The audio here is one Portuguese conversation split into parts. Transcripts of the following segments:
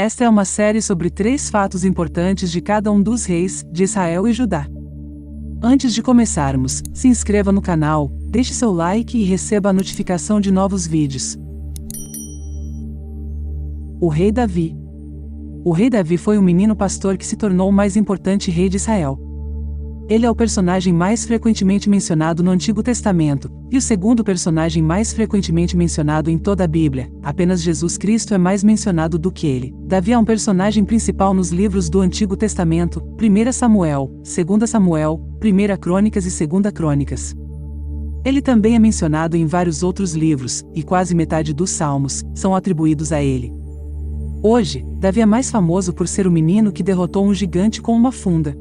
Esta é uma série sobre 3 fatos importantes de cada um dos reis de Israel e Judá. Antes de começarmos, se inscreva no canal, deixe seu like e receba a notificação de novos vídeos. O rei Davi. O rei Davi foi um menino pastor que se tornou o mais importante rei de Israel. Ele é o personagem mais frequentemente mencionado no Antigo Testamento, e o segundo personagem mais frequentemente mencionado em toda a Bíblia. Apenas Jesus Cristo é mais mencionado do que ele. Davi é um personagem principal nos livros do Antigo Testamento, 1 Samuel, 2 Samuel, 1 Crônicas e 2 Crônicas. Ele também é mencionado em vários outros livros, e quase metade dos salmos são atribuídos a ele. Hoje, Davi é mais famoso por ser o menino que derrotou um gigante com uma funda.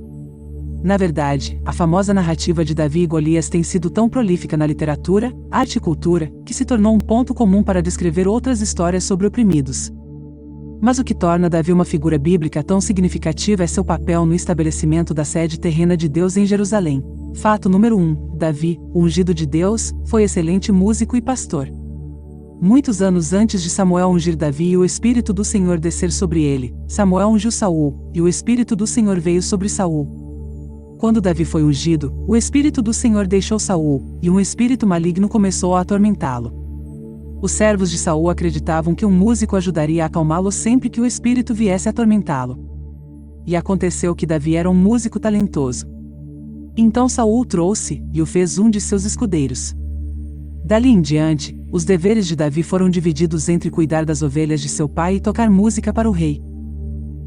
Na verdade, a famosa narrativa de Davi e Golias tem sido tão prolífica na literatura, arte e cultura, que se tornou um ponto comum para descrever outras histórias sobre oprimidos. Mas o que torna Davi uma figura bíblica tão significativa é seu papel no estabelecimento da sede terrena de Deus em Jerusalém. Fato número 1. Davi, o ungido de Deus, foi excelente músico e pastor. Muitos anos antes de Samuel ungir Davi e o Espírito do Senhor descer sobre ele, Samuel ungiu Saul, e o Espírito do Senhor veio sobre Saul. Quando Davi foi ungido, o Espírito do Senhor deixou Saul, e um espírito maligno começou a atormentá-lo. Os servos de Saul acreditavam que um músico ajudaria a acalmá-lo sempre que o espírito viesse atormentá-lo. E aconteceu que Davi era um músico talentoso. Então Saul o trouxe, e o fez um de seus escudeiros. Dali em diante, os deveres de Davi foram divididos entre cuidar das ovelhas de seu pai e tocar música para o rei.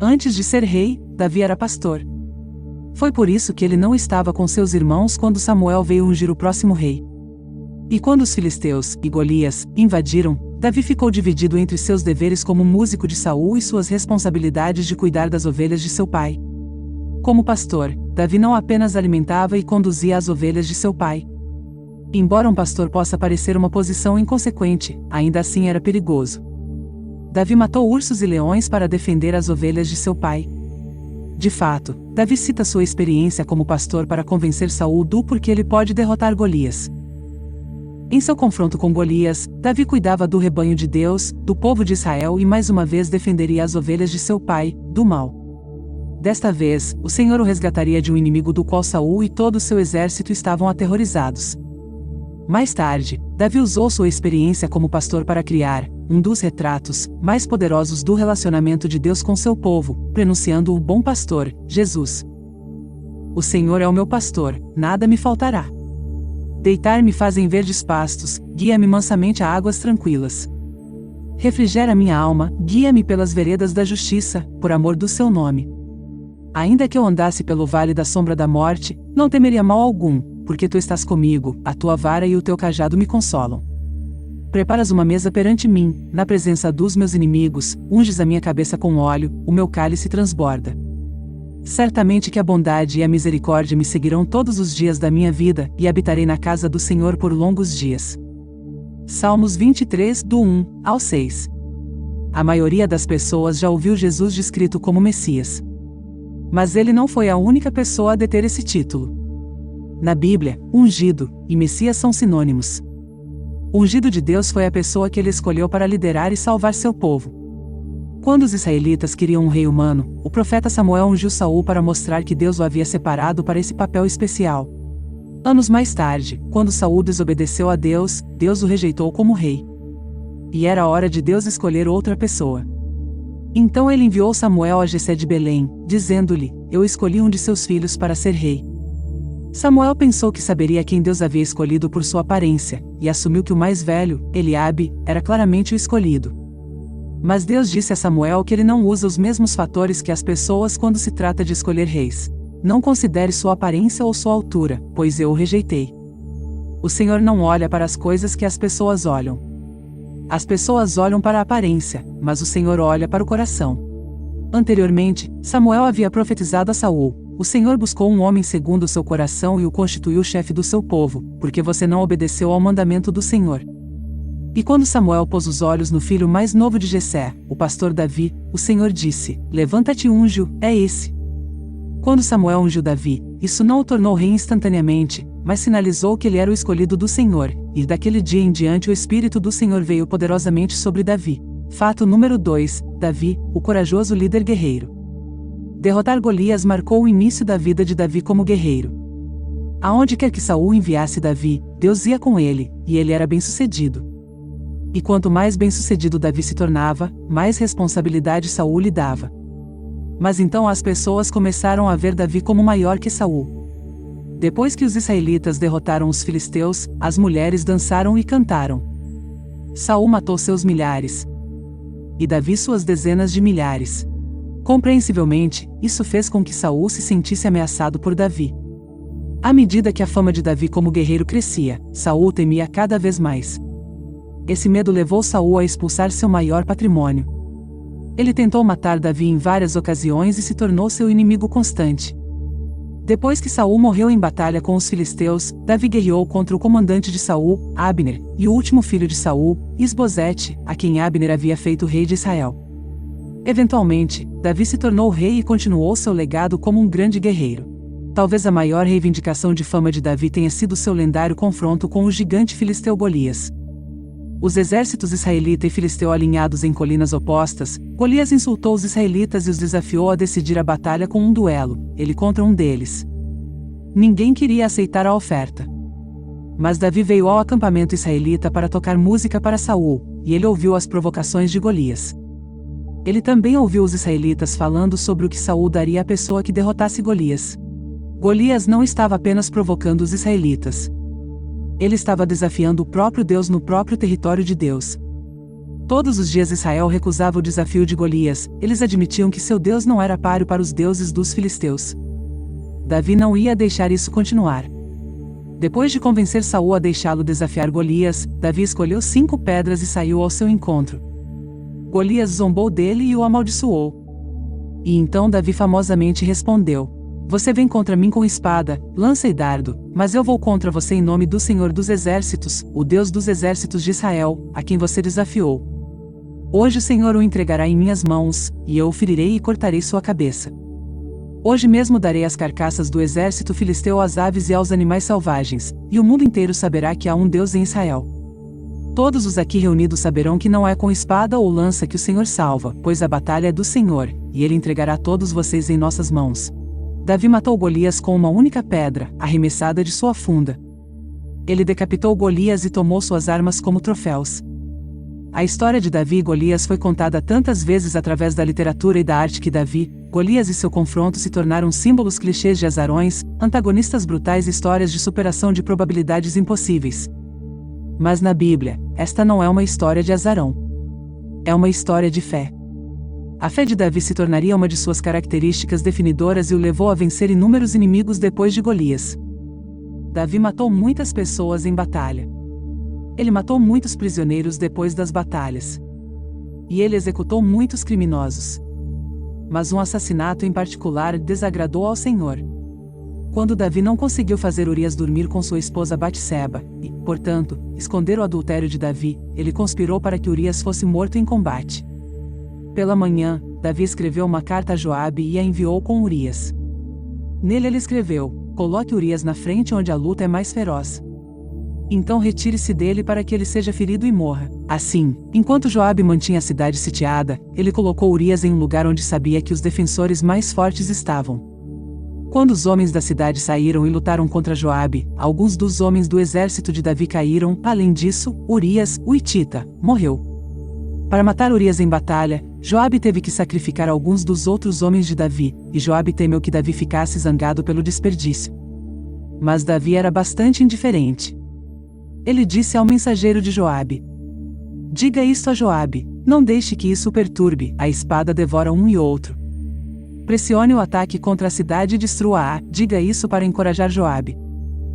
Antes de ser rei, Davi era pastor. Foi por isso que ele não estava com seus irmãos quando Samuel veio ungir o próximo rei. E quando os filisteus e Golias invadiram, Davi ficou dividido entre seus deveres como músico de Saul e suas responsabilidades de cuidar das ovelhas de seu pai. Como pastor, Davi não apenas alimentava e conduzia as ovelhas de seu pai. Embora um pastor possa parecer uma posição inconsequente, ainda assim era perigoso. Davi matou ursos e leões para defender as ovelhas de seu pai. De fato, Davi cita sua experiência como pastor para convencer Saul do porquê ele pode derrotar Golias. Em seu confronto com Golias, Davi cuidava do rebanho de Deus, do povo de Israel e mais uma vez defenderia as ovelhas de seu pai, do mal. Desta vez, o Senhor o resgataria de um inimigo do qual Saul e todo o seu exército estavam aterrorizados. Mais tarde, Davi usou sua experiência como pastor para criar um dos retratos mais poderosos do relacionamento de Deus com seu povo, prenunciando o bom pastor, Jesus. O Senhor é o meu pastor, nada me faltará. Deitar-me faz em verdes pastos, guia-me mansamente a águas tranquilas. Refrigera minha alma, guia-me pelas veredas da justiça, por amor do seu nome. Ainda que eu andasse pelo vale da sombra da morte, não temeria mal algum, porque tu estás comigo, a tua vara e o teu cajado me consolam. Preparas uma mesa perante mim, na presença dos meus inimigos, unges a minha cabeça com óleo, o meu cálice transborda. Certamente que a bondade e a misericórdia me seguirão todos os dias da minha vida, e habitarei na casa do Senhor por longos dias. Salmos 23, do 1 ao 6. A maioria das pessoas já ouviu Jesus descrito como Messias. Mas ele não foi a única pessoa a deter esse título. Na Bíblia, ungido e Messias são sinônimos. O ungido de Deus foi a pessoa que ele escolheu para liderar e salvar seu povo. Quando os israelitas queriam um rei humano, o profeta Samuel ungiu Saul para mostrar que Deus o havia separado para esse papel especial. Anos mais tarde, quando Saul desobedeceu a Deus, Deus o rejeitou como rei. E era hora de Deus escolher outra pessoa. Então ele enviou Samuel a Jessé de Belém, dizendo-lhe: Eu escolhi um de seus filhos para ser rei. Samuel pensou que saberia quem Deus havia escolhido por sua aparência, e assumiu que o mais velho, Eliabe, era claramente o escolhido. Mas Deus disse a Samuel que ele não usa os mesmos fatores que as pessoas quando se trata de escolher reis. Não considere sua aparência ou sua altura, pois eu o rejeitei. O Senhor não olha para as coisas que as pessoas olham. As pessoas olham para a aparência, mas o Senhor olha para o coração. Anteriormente, Samuel havia profetizado a Saul: O Senhor buscou um homem segundo o seu coração e o constituiu chefe do seu povo, porque você não obedeceu ao mandamento do Senhor. E quando Samuel pôs os olhos no filho mais novo de Jessé, o pastor Davi, o Senhor disse: Levanta-te e unge-o, é esse. Quando Samuel ungiu Davi, isso não o tornou rei instantaneamente, mas sinalizou que ele era o escolhido do Senhor, e daquele dia em diante o Espírito do Senhor veio poderosamente sobre Davi. Fato número 2, Davi, o corajoso líder guerreiro. Derrotar Golias marcou o início da vida de Davi como guerreiro. Aonde quer que Saul enviasse Davi, Deus ia com ele, e ele era bem-sucedido. E quanto mais bem-sucedido Davi se tornava, mais responsabilidade Saul lhe dava. Mas então as pessoas começaram a ver Davi como maior que Saul. Depois que os israelitas derrotaram os filisteus, as mulheres dançaram e cantaram. Saul matou seus milhares. E Davi suas dezenas de milhares. Compreensivelmente, isso fez com que Saul se sentisse ameaçado por Davi. À medida que a fama de Davi como guerreiro crescia, Saul temia cada vez mais. Esse medo levou Saul a expulsar seu maior patrimônio. Ele tentou matar Davi em várias ocasiões e se tornou seu inimigo constante. Depois que Saul morreu em batalha com os filisteus, Davi guerreou contra o comandante de Saul, Abner, e o último filho de Saul, Isbosete, a quem Abner havia feito rei de Israel. Eventualmente, Davi se tornou rei e continuou seu legado como um grande guerreiro. Talvez a maior reivindicação de fama de Davi tenha sido seu lendário confronto com o gigante filisteu Golias. Os exércitos israelita e filisteu alinhados em colinas opostas, Golias insultou os israelitas e os desafiou a decidir a batalha com um duelo, ele contra um deles. Ninguém queria aceitar a oferta. Mas Davi veio ao acampamento israelita para tocar música para Saul, e ele ouviu as provocações de Golias. Ele também ouviu os israelitas falando sobre o que Saul daria à pessoa que derrotasse Golias. Golias não estava apenas provocando os israelitas. Ele estava desafiando o próprio Deus no próprio território de Deus. Todos os dias Israel recusava o desafio de Golias, eles admitiam que seu Deus não era páreo para os deuses dos filisteus. Davi não ia deixar isso continuar. Depois de convencer Saul a deixá-lo desafiar Golias, Davi escolheu 5 pedras e saiu ao seu encontro. Golias zombou dele e o amaldiçoou. E então Davi famosamente respondeu: "Você vem contra mim com espada, lança e dardo, mas eu vou contra você em nome do Senhor dos Exércitos, o Deus dos exércitos de Israel, a quem você desafiou. Hoje o Senhor o entregará em minhas mãos, e eu o ferirei e cortarei sua cabeça. Hoje mesmo darei as carcaças do exército filisteu às aves e aos animais selvagens, e o mundo inteiro saberá que há um Deus em Israel. Todos os aqui reunidos saberão que não é com espada ou lança que o Senhor salva, pois a batalha é do Senhor, e ele entregará todos vocês em nossas mãos." Davi matou Golias com uma única pedra, arremessada de sua funda. Ele decapitou Golias e tomou suas armas como troféus. A história de Davi e Golias foi contada tantas vezes através da literatura e da arte que Davi, Golias e seu confronto se tornaram símbolos clichês de azarões, antagonistas brutais e histórias de superação de probabilidades impossíveis. Mas na Bíblia, esta não é uma história de azarão. É uma história de fé. A fé de Davi se tornaria uma de suas características definidoras e o levou a vencer inúmeros inimigos depois de Golias. Davi matou muitas pessoas em batalha. Ele matou muitos prisioneiros depois das batalhas. E ele executou muitos criminosos. Mas um assassinato em particular desagradou ao Senhor. Quando Davi não conseguiu fazer Urias dormir com sua esposa Batseba, e, portanto, esconder o adultério de Davi, ele conspirou para que Urias fosse morto em combate. Pela manhã, Davi escreveu uma carta a Joabe e a enviou com Urias. Nele ele escreveu: "Coloque Urias na frente onde a luta é mais feroz. Então retire-se dele para que ele seja ferido e morra." Assim, enquanto Joabe mantinha a cidade sitiada, ele colocou Urias em um lugar onde sabia que os defensores mais fortes estavam. Quando os homens da cidade saíram e lutaram contra Joabe, alguns dos homens do exército de Davi caíram. Além disso, Urias, o hitita, morreu. Para matar Urias em batalha, Joabe teve que sacrificar alguns dos outros homens de Davi, e Joabe temeu que Davi ficasse zangado pelo desperdício. Mas Davi era bastante indiferente. Ele disse ao mensageiro de Joabe: "Diga isto a Joabe, não deixe que isso o perturbe, a espada devora um e outro. Pressione o ataque contra a cidade e destrua-a." Diga isso para encorajar Joabe.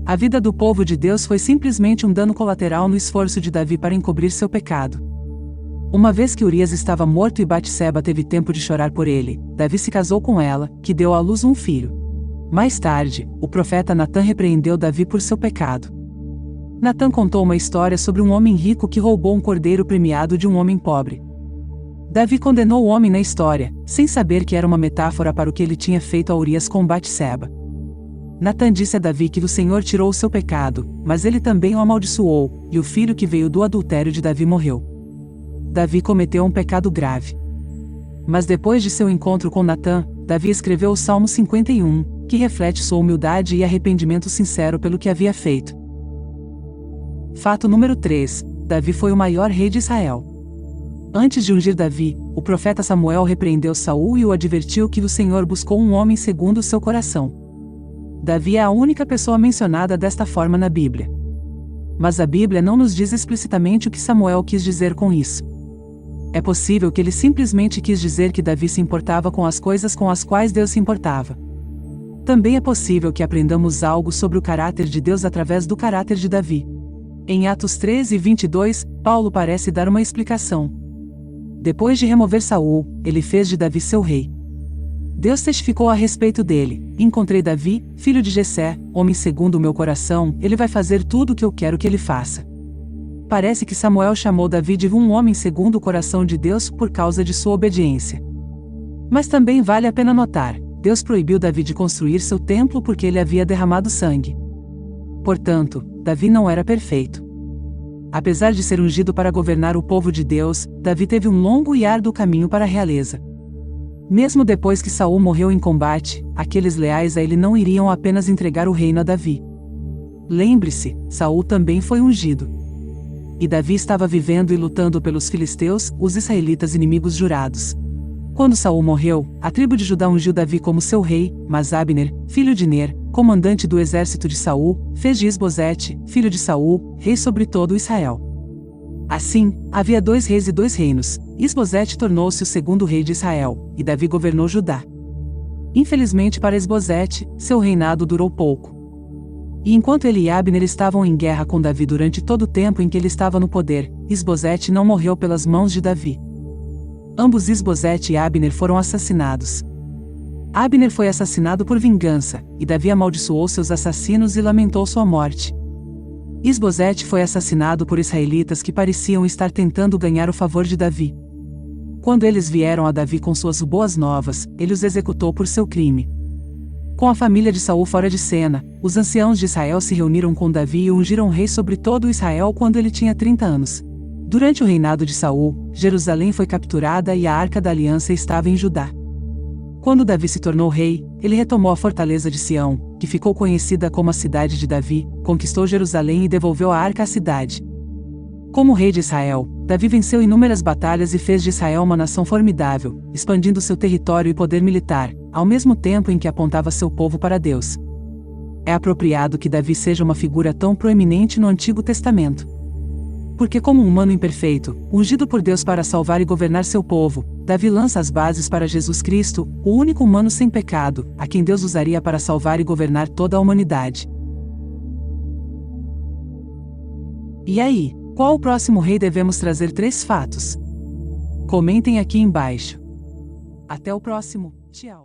A vida do povo de Deus foi simplesmente um dano colateral no esforço de Davi para encobrir seu pecado. Uma vez que Urias estava morto e Batseba teve tempo de chorar por ele, Davi se casou com ela, que deu à luz um filho. Mais tarde, o profeta Natã repreendeu Davi por seu pecado. Natã contou uma história sobre um homem rico que roubou um cordeiro premiado de um homem pobre. Davi condenou o homem na história, sem saber que era uma metáfora para o que ele tinha feito a Urias com Batseba. Natã disse a Davi que o Senhor tirou o seu pecado, mas ele também o amaldiçoou, e o filho que veio do adultério de Davi morreu. Davi cometeu um pecado grave. Mas depois de seu encontro com Natã, Davi escreveu o Salmo 51, que reflete sua humildade e arrependimento sincero pelo que havia feito. Fato número 3. Davi foi o maior rei de Israel. Antes de ungir Davi, o profeta Samuel repreendeu Saul e o advertiu que o Senhor buscou um homem segundo o seu coração. Davi é a única pessoa mencionada desta forma na Bíblia. Mas a Bíblia não nos diz explicitamente o que Samuel quis dizer com isso. É possível que ele simplesmente quis dizer que Davi se importava com as coisas com as quais Deus se importava. Também é possível que aprendamos algo sobre o caráter de Deus através do caráter de Davi. Em Atos 13:22, Paulo parece dar uma explicação. Depois de remover Saul, ele fez de Davi seu rei. Deus testificou a respeito dele: encontrei Davi, filho de Jessé, homem segundo o meu coração, ele vai fazer tudo o que eu quero que ele faça. Parece que Samuel chamou Davi de um homem segundo o coração de Deus por causa de sua obediência. Mas também vale a pena notar, Deus proibiu Davi de construir seu templo porque ele havia derramado sangue. Portanto, Davi não era perfeito. Apesar de ser ungido para governar o povo de Deus, Davi teve um longo e árduo caminho para a realeza. Mesmo depois que Saul morreu em combate, aqueles leais a ele não iriam apenas entregar o reino a Davi. Lembre-se, Saul também foi ungido. E Davi estava vivendo e lutando pelos filisteus, os israelitas inimigos jurados. Quando Saul morreu, a tribo de Judá ungiu Davi como seu rei, mas Abner, filho de Ner, comandante do exército de Saul, fez de Isbosete, filho de Saul, rei sobre todo Israel. Assim, havia 2 reis e 2 reinos. Isbosete tornou-se o segundo rei de Israel, e Davi governou Judá. Infelizmente para Isbosete, seu reinado durou pouco. E enquanto ele e Abner estavam em guerra com Davi durante todo o tempo em que ele estava no poder, Isbosete não morreu pelas mãos de Davi. Ambos Isbosete e Abner foram assassinados. Abner foi assassinado por vingança, e Davi amaldiçoou seus assassinos e lamentou sua morte. Isbosete foi assassinado por israelitas que pareciam estar tentando ganhar o favor de Davi. Quando eles vieram a Davi com suas boas novas, ele os executou por seu crime. Com a família de Saul fora de cena, os anciãos de Israel se reuniram com Davi e o ungiram rei sobre todo o Israel quando ele tinha 30 anos. Durante o reinado de Saul, Jerusalém foi capturada e a Arca da Aliança estava em Judá. Quando Davi se tornou rei, ele retomou a fortaleza de Sião, que ficou conhecida como a cidade de Davi, conquistou Jerusalém e devolveu a arca à cidade. Como rei de Israel, Davi venceu inúmeras batalhas e fez de Israel uma nação formidável, expandindo seu território e poder militar, ao mesmo tempo em que apontava seu povo para Deus. É apropriado que Davi seja uma figura tão proeminente no Antigo Testamento. Porque como um humano imperfeito, ungido por Deus para salvar e governar seu povo, Davi lança as bases para Jesus Cristo, o único humano sem pecado, a quem Deus usaria para salvar e governar toda a humanidade. E aí, qual o próximo rei devemos trazer 3 fatos? Comentem aqui embaixo. Até o próximo, tchau.